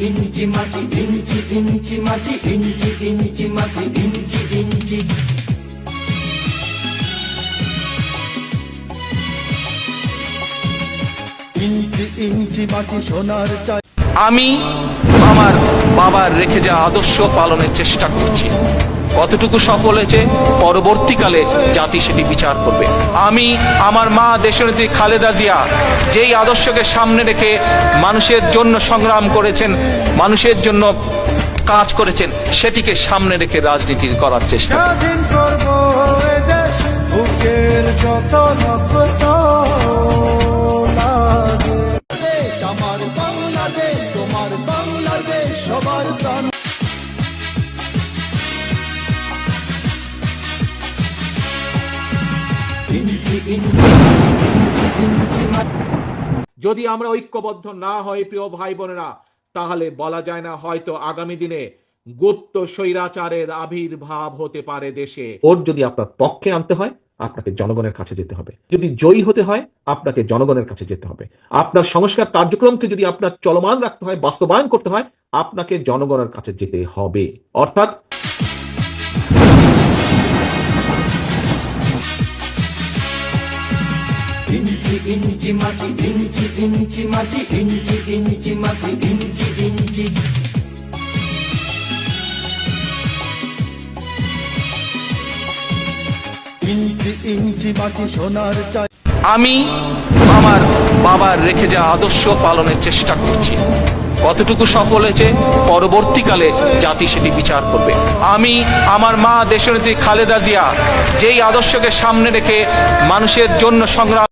ইঞ্চি মাটি, ইঞ্চি ইঞ্চি মাটি, ইঞ্চি ইঞ্চি মাটি, ইঞ্চি ইঞ্চি। ইঞ্চি ইঞ্চি মাটি সোনার চাই। আমি আমার বাবার রেখে যাওয়া আদর্শ পালনের চেষ্টা করছি। কতটুকু সফল হয়েছে পরবর্তীকালে জাতি সেটি বিচার করবে। আমি আমার মা দেশনেত্রী খালেদা জিয়া যেই আদর্শকে সামনে রেখে মানুষের জন্য সংগ্রাম করেছেন, মানুষের জন্য কাজ করেছেন, সেটিকে সামনে রেখে রাজনীতি করার চেষ্টা। স্বাধীন করব এ দেশ, বুকের যত রক্ত লাগে। আমার বাংলাদেশ, তোমার বাংলাদেশ, সবার প্রাণ। ইঞ্চি ইঞ্চি মাটি, ইঞ্চি ইঞ্চি মাটি। যদি আমরা ঐক্যবদ্ধ না হই প্রিয় ভাই বোনেরা, তাহলে বলা যায় না হয়তো আগামী দিনে গুপ্ত স্বৈরাচারের আবির্ভাব হতে পারে দেশে। ভোট যদি আপনার পক্ষে আনতে হয়, আপনাকে জনগণের কাছে যেতে হবে। যদি জয়ী হতে হয়, আপনাকে জনগণের কাছে যেতে হবে। আপনার সংস্কার কার্যক্রমকে যদি আপনার চলমান রাখতে হয়, বাস্তবায়ন করতে হয়, আপনাকে জনগণের কাছে যেতে হবে। অর্থাৎ ইঞ্চি ইঞ্চি মাটি, ইঞ্চি ইঞ্চি মাটি, ইঞ্চি ইঞ্চি মাটি, ইঞ্চি ইঞ্চি। ইঞ্চি ইঞ্চি মাটি সোনার চাই। আমি আমার বাবার রেখে যাওয়া আদর্শ পালনের চেষ্টা করছি। কতটুকু সফল হয়েছে পরবর্তীকালে জাতি সেটি বিচার করবে। আমি আমার মা দেশনেত্রী খালেদা জিয়া যেই আদর্শকে সামনে রেখে মানুষের জন্য সংগ্রাম